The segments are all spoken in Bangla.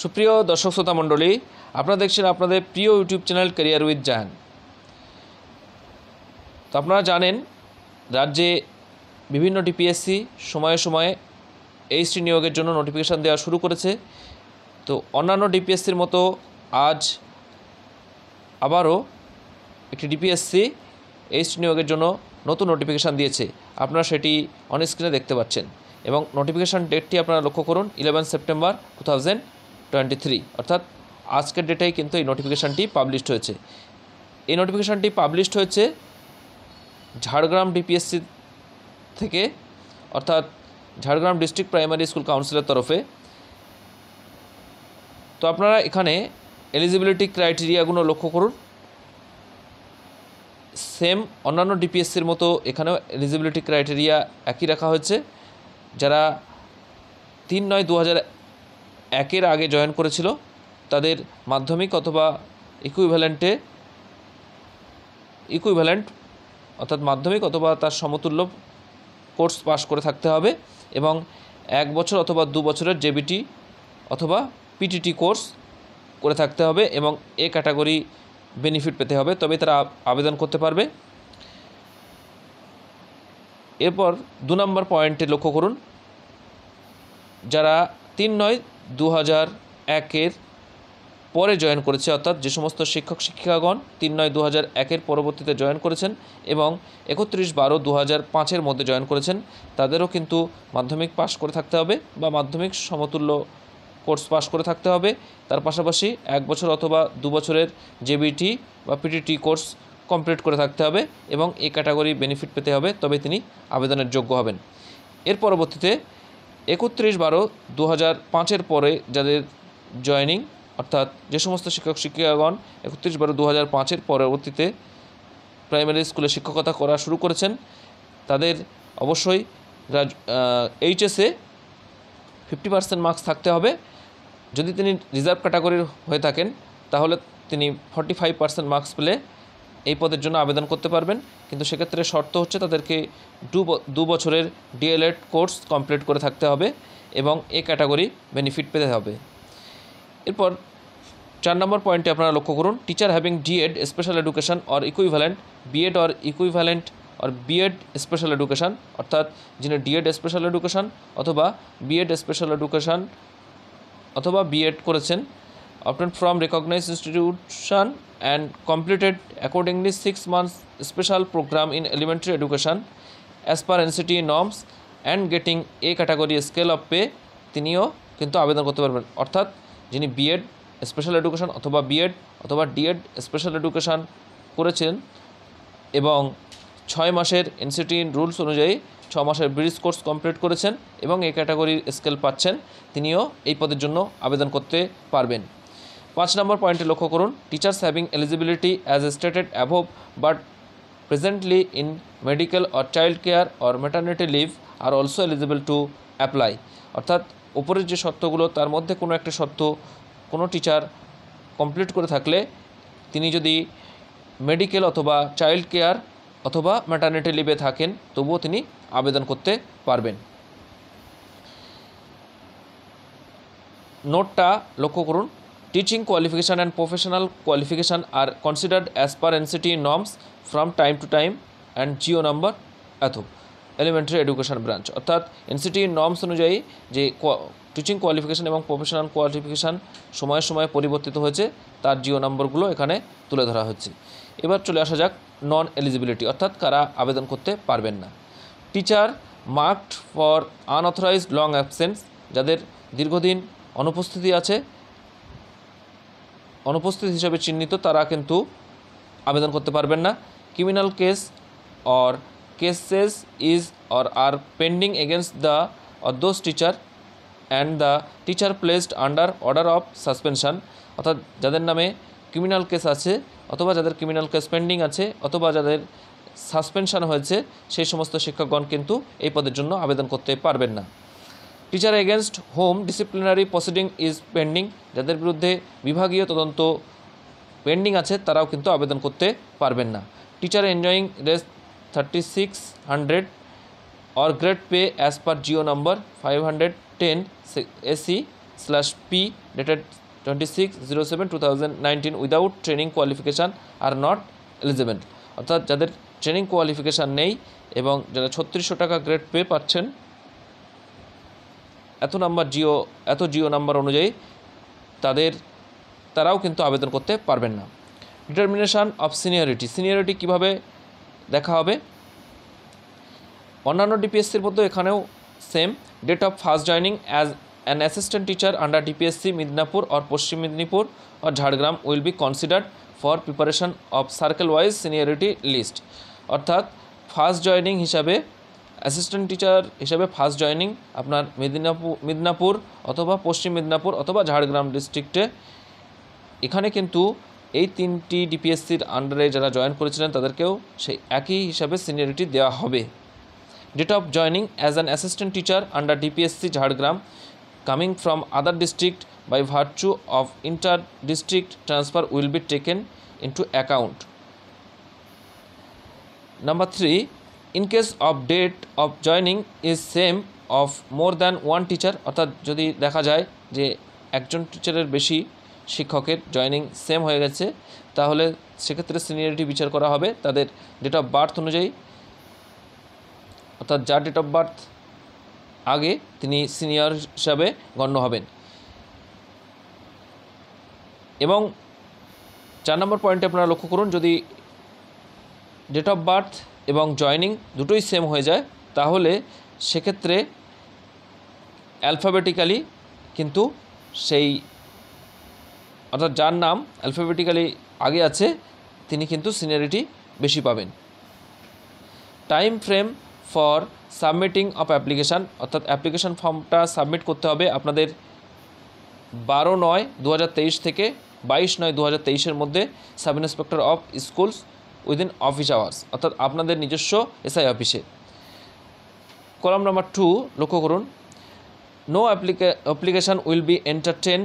সুপ্রিয় দর্শক শ্রোতা মণ্ডলী, আপনারা দেখছেন আপনাদের প্রিয় ইউটিউব চ্যানেল ক্যারিয়ার উইথ জাহান। তো আপনারা জানেন রাজ্যে বিভিন্ন ডিপিএসসি সময়ে সময়ে এইচটি নিয়োগের জন্য নোটিফিকেশান দেওয়া শুরু করেছে। তো অন্যান্য ডিপিএসসির মতো আজ আবারও একটি ডিপিএসসি এইচটি নিয়োগের জন্য নতুন নোটিফিকেশান দিয়েছে। আপনারা সেটি অন স্ক্রিনে দেখতে পাচ্ছেন এবং নোটিফিকেশান ডেটটি আপনারা লক্ষ্য করুন 11 সেপ্টেম্বর 2023, অর্থাৎ আজকের ডেটেই কিন্তু এই নোটিফিকেশানটি পাবলিশড হয়েছে। এই নোটিফিকেশানটি পাবলিশড হয়েছে ঝাড়গ্রাম ডিপিএসসি থেকে, অর্থাৎ ঝাড়গ্রাম ডিস্ট্রিক্ট প্রাইমারি স্কুল কাউন্সিলের তরফে। তো আপনারা এখানে এলিজিবিলিটি ক্রাইটেরিয়াগুলো লক্ষ্য করুন। সেম অন্যান্য ডিপিএসসির মতো এখানেও এলিজিবিলিটি ক্রাইটেরিয়া একই রাখা হয়েছে। যারা 3/9/2001 আগে জয়েন করেছিল তাদের মাধ্যমিক অথবা ইকুইভ্যালেন্ট অর্থাৎ মাধ্যমিক অথবা তার সমতুল্য কোর্স পাস করে থাকতে হবে এবং 1 বছর অথবা 2 বছরের জেবিটি অথবা পিটিটি কোর্স করে থাকতে হবে এবং এ ক্যাটাগরি বেনিফিট পেতে হবে, তবে তারা আবেদন করতে পারবে। এরপর 2 নম্বর পয়েন্টে লক্ষ্য করুন, যারা 3/9/2001 পরে জয়েন করেছে, অর্থাৎ যে সমস্ত শিক্ষক শিক্ষিকাগণ 3/9/2001 পরবর্তীতে জয়েন করেছেন এবং 31/12/2005 মধ্যে জয়েন করেছেন, তাদেরও কিন্তু মাধ্যমিক পাস করে থাকতে হবে বা মাধ্যমিক সমতুল্য কোর্স পাস করে থাকতে হবে। তার পাশাপাশি 1 বছর অথবা 2 বছরের জেবিটি বা পিটিটি কোর্স কমপ্লিট করে থাকতে হবে এবং এই ক্যাটাগরি বেনিফিট পেতে হবে, তবে তিনি আবেদনের যোগ্য হবেন। এর পরবর্তীতে 31/12/2005 পরে যাদের জয়েনিং, অর্থাৎ যে সমস্ত শিক্ষক শিক্ষিকাগণ 31/12/2005 পরবর্তীতে প্রাইমারি স্কুলে শিক্ষকতা করা শুরু করেছেন, তাদের অবশ্যই এইচএসে 50% মার্কস থাকতে হবে। যদি তিনি রিজার্ভ ক্যাটাগরির হয়ে থাকেন তাহলে তিনি 45% মার্কস পেলে এই পদের জন্য আবেদন করতে পারবেন, কিন্তু সেক্ষেত্রে শর্ত হচ্ছে তাদেরকে 2 বছরের ডিএলএড কোর্স কমপ্লিট করে থাকতে হবে এবং এ ক্যাটাগরি বেনিফিট পেতে হবে। এরপর 4 নম্বর পয়েন্টে আপনারা লক্ষ্য করুন, teacher having DEd special education or equivalent BEd or equivalent or BEd special education, অর্থাৎ যিনি ডিএড স্পেশাল এডুকেশন অথবা বিএড স্পেশাল এডুকেশন অথবা বিএড করেছেন, obtained from recognized institution and completed accordingly 6 months special program in elementary education as per NCTE norms and getting A category scale of pay, তিনিও কিন্তু আবেদন করতে পারবেন। অর্থাৎ যিনি বিএড স্পেশাল এডুকেশন অথবা বিএড অথবা ডিএড স্পেশাল এডুকেশন করেছেন এবং 6 মাসের NCTE রুলস অনুযায়ী 6 মাসের ব্রিজ কোর্স কমপ্লিট করেছেন এবং এই ক্যাটাগরির স্কেল পাচ্ছেন, তিনিও এই পদের জন্য আবেদন করতে পারবেন। 5 নম্বর পয়েন্টে লক্ষ্য করুন, teachers having eligibility as stated above but presently in medical or child care or maternity leave are also eligible to apply, অর্থাৎ উপরের যে শর্তগুলো তার মধ্যে কোনো একটা শর্ত কোনো টিচার কমপ্লিট করে থাকলে তিনি যদি মেডিকেল অথবা চাইল্ড কেয়ার অথবা ম্যাটারনিটি লিভে থাকেন তবুও তিনি আবেদন করতে পারবেন। নোটটা লক্ষ্য করুন, teaching qualification and professional qualification R considered as per NCTE norms from time to time and Jio number এত এলিমেন্টারি এডুকেশন ব্রাঞ্চ, অর্থাৎ NCTE নর্মস অনুযায়ী যে টিচিং কোয়ালিফিকেশান এবং প্রফেশনাল কোয়ালিফিকেশান সময়ে সময়ে পরিবর্তিত হয়েছে তার জিও নম্বরগুলো এখানে তুলে ধরা হচ্ছে। এবার চলে আসা যাক নন এলিজিবিলিটি, অর্থাৎ কারা আবেদন করতে পারবেন না। Teacher marked for unauthorised long absence, যাদের দীর্ঘদিন অনুপস্থিতি আছে, অনুপস্থিত হিসাবে চিহ্নিত, তারা কিন্তু আবেদন করতে পারবেন না। Criminal case or cases is or are pending against the or those teacher and the teacher placed under order of suspension, অর্থাৎ যাদের নামে ক্রিমিনাল কেস আছে অথবা যাদের ক্রিমিনাল কেস পেন্ডিং আছে অথবা যাদের সাসপেনশন হয়েছে সেই সমস্ত শিক্ষকগণ কিন্তু এই পদের জন্য আবেদন করতে পারবেন না। Teacher against home disciplinary proceeding is pending, যাদের বিরুদ্ধে বিভাগীয় তদন্ত পেন্ডিং আছে তারাও কিন্তু আবেদন করতে পারবেন না। Teacher enjoying race 3600 or grade pay as per GO number 510 AC /P dated 26/07/2019 without training qualification are not eligible. অর্থাৎ যাদের ট্রেনিং কোয়ালিফিকেশান নেই এবং যারা 3600 টাকা গ্রেড পে পাচ্ছেন এত জিও নাম্বার অনুযায়ী তারাও কিন্তু আবেদন করতে পারবেন না। ডিটারমিনেশান অফ সিনিয়রিটি কীভাবে দেখা হবে? অন্যান্য ডিপিএসসির মধ্যে এখানেও same. Date of first joining as an assistant teacher under DPSC Midnapore or Paschim Medinipur or Jhargram will be considered for preparation of circle wise seniority list. অর্থাৎ ফার্স্ট জয়নিং হিসাবে অ্যাসিস্ট্যান্ট টিচার হিসাবে ফার্স্ট জয়নিং আপনার মিদনাপুর অথবা পশ্চিম মেদিনীপুর অথবা ঝাড়গ্রাম ডিস্ট্রিক্টে, এখানে কিন্তু এই 3টি ডিপিএসসির আন্ডারে যারা জয়েন করেছিলেন তাদেরকেও সেই একই হিসাবে সিনিয়রিটি দেওয়া হবে। Date of joining as an assistant teacher under DPSC Jhargram coming from other district by virtue of inter district transfer will be taken into account. Number 3, in case of date of joining is same of more than one teacher. অর্থাৎ যদি দেখা যায় যে একজন টিচারের বেশি শিক্ষকের জয়নিং সেম হয়ে গেছে, তাহলে সেক্ষেত্রে সিনিয়রিটি বিচার করা হবে তাদের ডেট অফ বার্থ অনুযায়ী। অর্থাৎ যার ডেট অফ বার্থ আগে তিনি সিনিয়র হিসাবে গণ্য হবেন। এবং 4 নম্বর পয়েন্টে আপনারা লক্ষ্য করুন, যদি ডেট অফ বার্থ এবং জয়নিং দুটোই সেম হয়ে যায় তাহলে সেক্ষেত্রে অ্যালফাবেটিক্যালি কিন্তু সেই অর্থাৎ যার নাম অ্যালফাবেটিক্যালি আগে আছে তিনি কিন্তু সিনিয়রিটি বেশি পাবেন। Time frame for submitting of application, অর্থাৎ অ্যাপ্লিকেশান ফর্মটা সাবমিট করতে হবে আপনাদের 12/9/2023 থেকে 22/9/2023 মধ্যে sub inspector of schools within office hours, অর্থাৎ আপনাদের নিজস্ব এসআই অফিসে। কলাম নাম্বার 2 লক্ষ্য করুন, no application will be entertain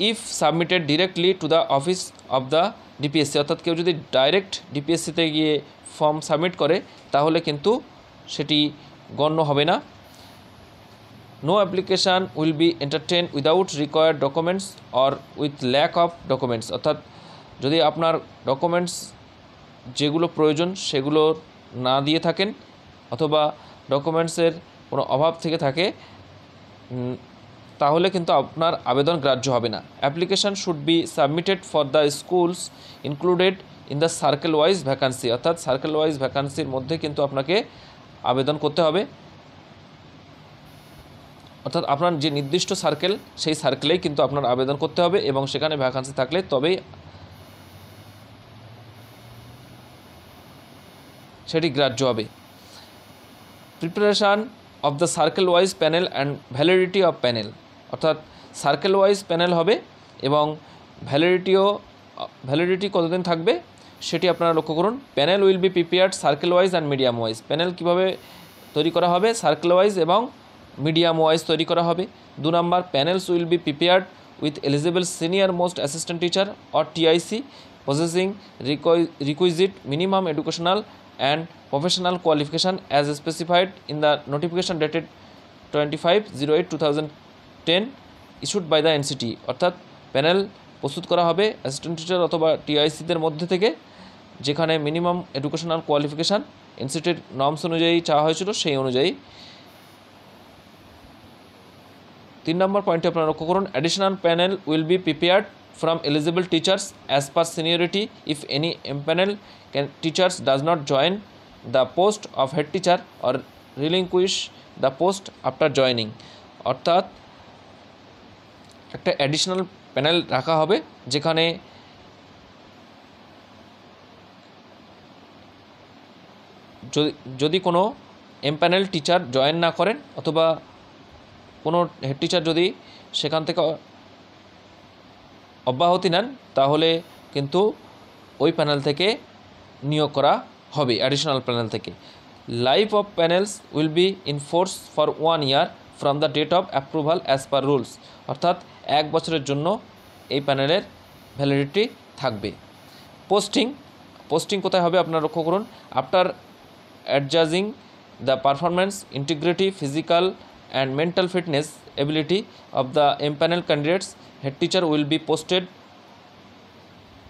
if submitted directly to the office of the DPSC. অর্থাৎ কেউ যদি ডাইরেক্ট ডিপিএসসিতে গিয়ে ফর্ম সাবমিট করে তাহলে কিন্তু সেটি গণ্য হবে না। No application will be entertain without required documents or with lack of documents. অর্থাৎ যদি আপনার ডকুমেন্টস যেগুলো প্রয়োজন সেগুলো না দিয়ে থাকেন অথবা ডকুমেন্টসের কোনো অভাব থেকে থাকে তাহলে কিন্তু আপনার আবেদন গ্রাহ্য হবে না। Application should be submitted for the schools included in the circle wise vacancy. অর্থাৎ সার্কেল ওয়াইজ ভ্যাকান্সির মধ্যে কিন্তু আপনাকে আবেদন করতে হবে। অর্থাৎ আপনার যে নির্দিষ্ট সার্কেল সেই সার্কেলেই কিন্তু আপনার আবেদন করতে হবে এবং সেখানে ভ্যাকান্সি থাকলে তবেই সেটি গ্রাহ্য হবে। Preparation of the circle wise panel and validity of panel. অর্থাৎ সার্কেল ওয়াইজ প্যানেল হবে এবং ভ্যালিডিটি কতদিন থাকবে সেটি আপনারা লক্ষ্য করুন। Panel will be prepared circle wise and medium wise. প্যানেল কীভাবে তৈরি করা হবে? সার্কেল ওয়াইজ এবং মিডিয়াম ওয়াইজ তৈরি করা হবে। 2 নম্বর, panels will be prepared with eligible senior most assistant teacher or TIC possessing requisite minimum educational and professional qualification as specified in the notification dated 25/08/2010 issued by the NCT। অর্থাৎ প্যানেল প্রস্তুত করা হবে অ্যাসিস্ট্যান্ট টিচার অথবা টিআইসিদের মধ্যে থেকে যেখানে মিনিমাম এডুকেশনাল কোয়ালিফিকেশান এনসিটির নর্মস অনুযায়ী চাওয়া হয়েছিল সেই অনুযায়ী। 3 নম্বর পয়েন্টে আপনারা লক্ষ্য করুন, additional panel will be prepared from eligible teachers as per seniority if any impanel teachers does not join the post of head teacher or relinquish the post after joining। অর্থাৎ একটা অ্যাডিশনাল প্যানেল রাখা হবে যেখানে যদি কোনো এমপ্যানেল টিচার জয়েন না করেন অথবা কোনো হেড টিচার যদি সেখান থেকে অব্যাহতি নেন তাহলে কিন্তু ওই প্যানেল থেকে নিয়োগ করা হবে অ্যাডিশনাল প্যানেল থেকে। Life of panels will be in force for 1 year from the date of approval as per rules. অর্থাৎ 1 বছরের জন্য এই প্যানেলের ভ্যালিডিটি থাকবে। পোস্টিং কোথায় হবে আপনারা লক্ষ্য করুন, after adjudging the performance integrity physical and mental fitness ability of the empaneled candidates, head teacher will be posted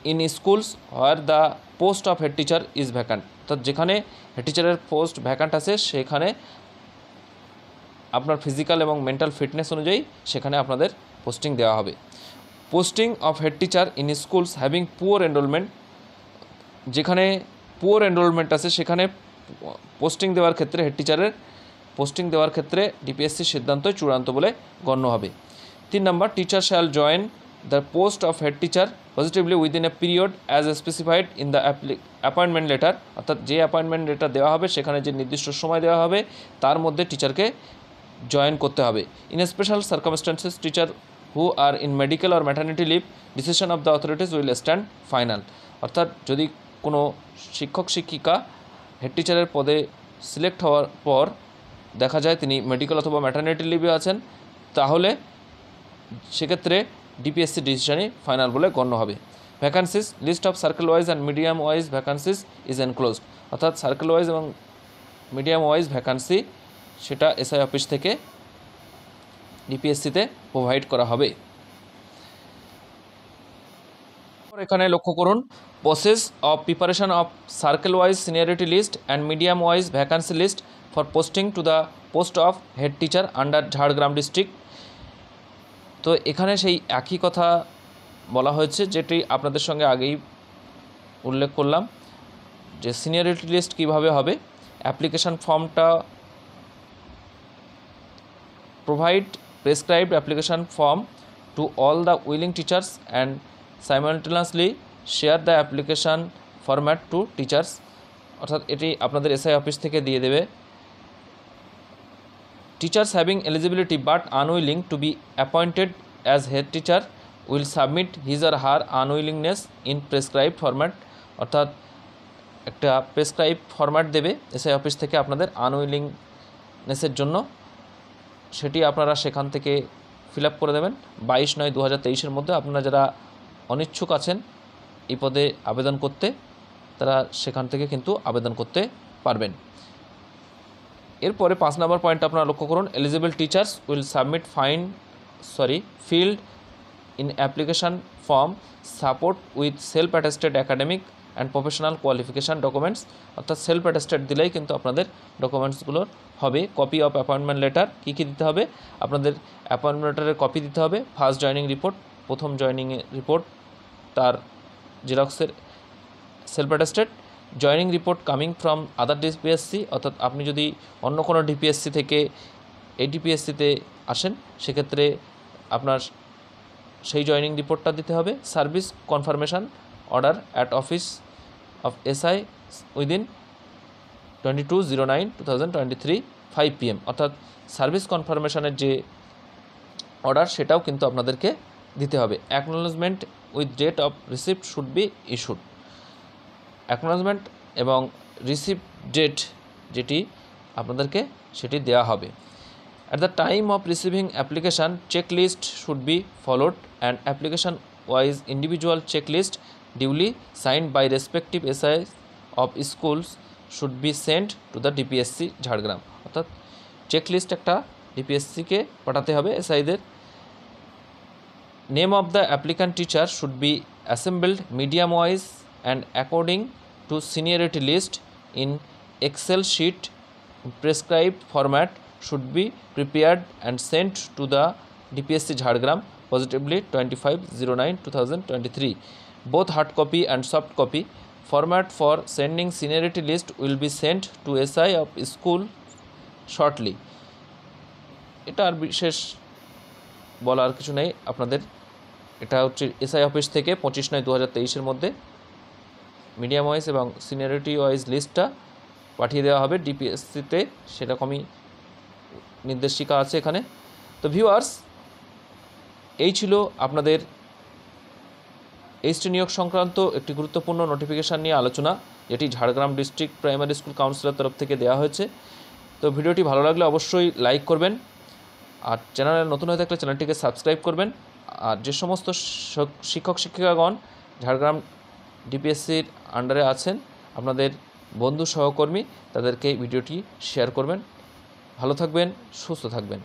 in schools where the post of head teacher is vacant। তো যেখানে হেড টিচারের পোস্ট ভ্যাকান্ট আছে সেখানে আপনার ফিজিক্যাল এবং মেন্টাল ফিটনেস অনুযায়ী সেখানে আপনাদের পোস্টিং দেওয়া হবে। Posting of head teacher in schools having poor enrolment, যেখানে পুয়ার এনরোলমেন্ট আছে সেখানে পোস্টিং দেওয়ার ক্ষেত্রে হেড টিচারের পোস্টিং দেওয়ার ক্ষেত্রে ডিপিএসসির সিদ্ধান্তই চূড়ান্ত বলে গণ্য হবে। 3 নম্বর, teacher shall join the post of head teacher positively within a period as specified in the appointment letter, অর্থাৎ যে অ্যাপয়েন্টমেন্ট লেটার দেওয়া হবে সেখানে যে নির্দিষ্ট সময় দেওয়া হবে তার মধ্যে টিচারকে জয়েন করতে হবে। In special circumstances teacher who are in medical or maternity leave, decision of the authorities will stand final. অর্থাৎ যদি কোনো শিক্ষক শিক্ষিকা হেড টিচারের পদে সিলেক্ট হওয়ার পর দেখা যায় তিনি মেডিকেল অথবা ম্যাটার্নিটি লিভে আছেন, তাহলে সেক্ষেত্রে ডিপিএসসি ডিসিশনই ফাইনাল বলে গণ্য হবে। Vacancies, list of circle wise and medium wise vacancies is enclosed, অর্থাৎ সার্কেল ওয়াইজ এবং মিডিয়াম ওয়াইজ ভ্যাকান্সি সেটা এসআই অফিস থেকে ডিপিএসসিতে প্রোভাইড করা হবে। এখানে লক্ষ্য করুন, process of preparation of circle wise seniority list and medium wise vacancy list for posting to the post of head teacher under Jhargram district. তো এখানে সেই একই কথা বলা হয়েছে যেটি আপনাদের সঙ্গে আগেই উল্লেখ করলাম, যে সিনিয়রিটি লিস্ট কীভাবে হবে। অ্যাপ্লিকেশান ফর্মটা provide prescribed application form to all the willing teachers and simultaneously share the application format to teachers, অর্থাৎ এটি আপনাদের এসআই অফিস থেকে দিয়ে দেবে। Teachers having eligibility but unwilling to be appointed as head teacher will submit his or her unwillingness in prescribed format, অর্থাৎ একটা প্রেসক্রাইব ফরম্যাট দেবে এসআই অফিস থেকে আপনাদের আনউইলিংনেসের জন্য, সেটি আপনারা সেখান থেকে ফিল আপ করে দেবেন। 22/9/2023 মধ্যে আপনারা যারা অনিচ্ছুক আছেন এই পদে আবেদন করতে, তারা সেখান থেকে কিন্তু আবেদন করতে পারবেন। এরপরে 5 নম্বর পয়েন্ট আপনারা লক্ষ্য করুন, eligible teachers will submit filled in application form support with self attested academic and professional qualification documents, অর্থাৎ সেলফ অ্যাটেস্টেড দিলেই কিন্তু আপনাদের ডকুমেন্টসগুলোর হবে। কপি অফ অ্যাপয়েন্টমেন্ট লেটার, কী কী দিতে হবে, আপনাদের অ্যাপয়েন্টমেন্ট লেটারের কপি দিতে হবে, ফার্স্ট জয়নিং রিপোর্ট, প্রথম জয়নিং রিপোর্ট তার জেরক্সের self attested, joining report coming from other DPSC, অর্থাৎ আপনি যদি অন্য কোনো ডিপিএসসি থেকে এই ডিপিএসসিতে আসেন সেক্ষেত্রে আপনার সেই জয়নিং রিপোর্টটা দিতে হবে। Service confirmation order at office of SI within 22/09/2023 5 PM, অর্থাৎ সার্ভিস কনফার্মেশনের যে অর্ডার সেটাও কিন্তু আপনাদেরকে দিতে হবে। Acknowledgement with date of receipt should be issued, acknowledgement এবং রিসিপ্ট ডেট যেটি আপনাদেরকে সেটি দেওয়া হবে। At the time of receiving application checklist should be followed and application wise individual checklist duly signed by respective SI of schools should be sent to the DPSC Jhargram, অর্থাৎ চেকলিস্ট একটা ডিপিএসসিকে পাঠাতে হবে এসআইদের। Name of the applicant teacher should be assembled medium wise and according to seniority list in excel sheet prescribed format should be prepared and sent to the DPSC Jhargram positively 25/09/2023. Both hard copy and soft copy format for sending seniority list will be sent to SI of school shortly. এটা আর বিশেষ বলার কিছু নেই আপনাদের, এটা হচ্ছে এসআই অফিস থেকে 25/9/2023 মধ্যে মিডিয়াম ওয়াইজ এবং সিনিয়রিটি ওয়াইজ লিস্টটা পাঠিয়ে দেওয়া হবে ডিপিএসসিতে, সেরকমই নির্দেশিকা আছে এখানে। তো ভিউয়ার্স, এই ছিল আপনাদের এইচটি নিয়োগ সংক্রান্ত একটি গুরুত্বপূর্ণ নোটিফিকেশান নিয়ে আলোচনা, যেটি ঝাড়গ্রাম ডিস্ট্রিক্ট প্রাইমারি স্কুল কাউন্সিলের তরফ থেকে দেওয়া হয়েছে। তো ভিডিওটি ভালো লাগলে অবশ্যই লাইক করবেন, আর চ্যানেলে নতুন হয়ে থাকলে চ্যানেলটিকে সাবস্ক্রাইব করবেন। আর যে সমস্ত শিক্ষক শিক্ষিকাগণ ঝাড়গ্রাম ডিপিএসসির আন্ডারে আছেন, আপনাদের বন্ধু সহকর্মী, তাদেরকে ভিডিওটি শেয়ার করবেন। ভালো থাকবেন, সুস্থ থাকবেন।